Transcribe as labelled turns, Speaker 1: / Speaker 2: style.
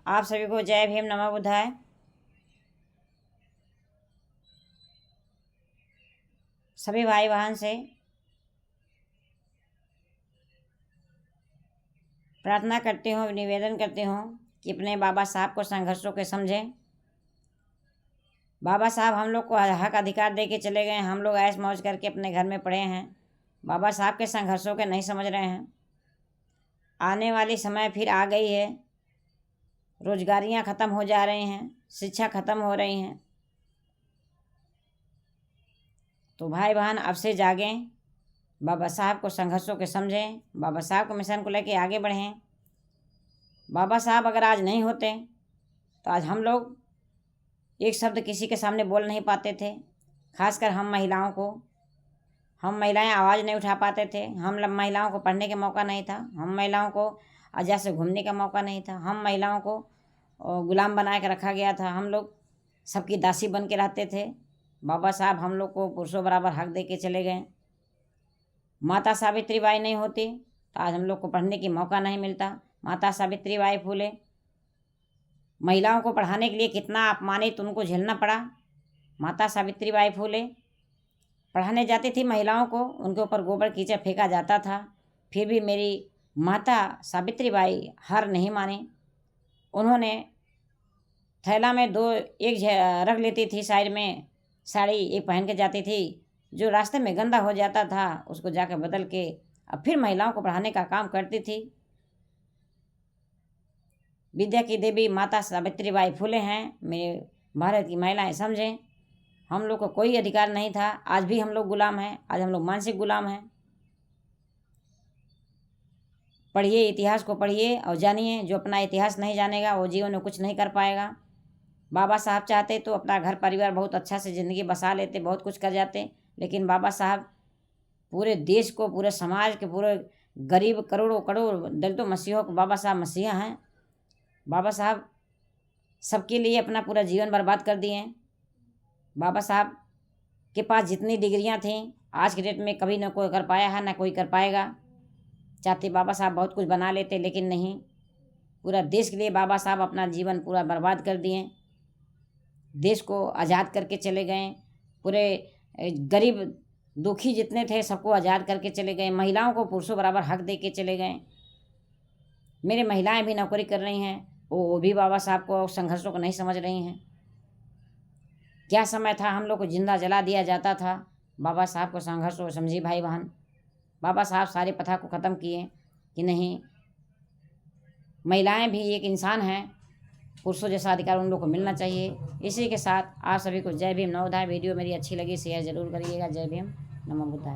Speaker 1: आप सभी को जय भीम, नमः बुद्धाय। सभी भाई बहन से प्रार्थना करती हूँ, निवेदन करती हूँ कि अपने बाबा साहब को संघर्षों के समझें। बाबा साहब हम लोग को हक अधिकार दे के चले गए। हम लोग ऐश मौज करके अपने घर में पड़े हैं। बाबा साहब के संघर्षों के नहीं समझ रहे हैं। आने वाली समय फिर आ गई है। रोजगारियाँ ख़त्म हो जा रही हैं, शिक्षा ख़त्म हो रही हैं। तो भाई बहन अब से जागें, बाबा साहब को संघर्षों के समझें, बाबा साहब के मिशन को लेके आगे बढ़ें। बाबा साहब अगर आज नहीं होते तो आज हम लोग एक शब्द किसी के सामने बोल नहीं पाते थे। खासकर हम महिलाएं आवाज़ नहीं उठा पाते थे। हम महिलाओं को पढ़ने का मौका नहीं था। हम महिलाओं को आज़ाद से घूमने का मौका नहीं था। हम महिलाओं को गुलाम बना के रखा गया था। हम लोग सबकी दासी बन के रहते थे। बाबा साहब हम लोग को पुरुषों बराबर हक दे के चले गए। माता सावित्री बाई नहीं होती तो आज हम लोग को पढ़ने की मौका नहीं मिलता। माता सावित्री बाई फूले महिलाओं को पढ़ाने के लिए कितना अपमानित उनको झेलना पड़ा। माता सावित्री बाई फूले पढ़ाने जाती थी महिलाओं को, उनके ऊपर गोबर कीचड़ फेंका जाता था। फिर भी मेरी माता सावित्री बाई हार नहीं माने। उन्होंने थैला में एक रख लेती थी, साइड में साड़ी एक पहन के जाती थी। जो रास्ते में गंदा हो जाता था उसको जाकर बदल के अब फिर महिलाओं को पढ़ाने का काम करती थी। विद्या की देवी माता सावित्री बाई फुले हैं। मेरे भारत की महिलाएं समझें, हम लोग को कोई अधिकार नहीं था। आज भी हम लोग गुलाम हैं। आज हम लोग मानसिक गुलाम हैं। पढ़िए, इतिहास को पढ़िए और जानिए। जो अपना इतिहास नहीं जानेगा वो जीवन में कुछ नहीं कर पाएगा। बाबा साहब चाहते तो अपना घर परिवार बहुत अच्छा से ज़िंदगी बसा लेते, बहुत कुछ कर जाते। लेकिन बाबा साहब पूरे देश को, पूरे समाज के, पूरे गरीब करोड़ों करोड़ दलितों मसीहों को बाबा साहब मसीहा हैं। बाबा साहब सबके लिए अपना पूरा जीवन बर्बाद कर दिए हैं। बाबा साहब के पास जितनी डिग्रियां थीं आज के डेट में कभी न कोई कर पाया है, ना कोई कर पाएगा। चाहते बाबा साहब बहुत कुछ बना लेते, लेकिन नहीं। पूरा देश के लिए बाबा साहब अपना जीवन पूरा बर्बाद कर दिए। देश को आज़ाद करके चले गए। पूरे गरीब दुखी जितने थे सबको आज़ाद करके चले गए। महिलाओं को पुरुषों बराबर हक दे के चले गए। मेरे महिलाएं भी नौकरी कर रही हैं, वो भी बाबा साहब को संघर्षों को नहीं समझ रही हैं। क्या समय था, हम लोग को जिंदा जला दिया जाता था। बाबा साहब को संघर्षों समझी भाई बहन। बाबा साहब सारे प्रथा को ख़त्म किए कि नहीं, महिलाएं भी एक इंसान हैं, पुरुषों जैसा अधिकार उन लोग को मिलना चाहिए। इसी के साथ आप सभी को जय भीम, नवोदय। वीडियो मेरी अच्छी लगी शेयर ज़रूर करिएगा। जय भीम, नमो बुद्धाय।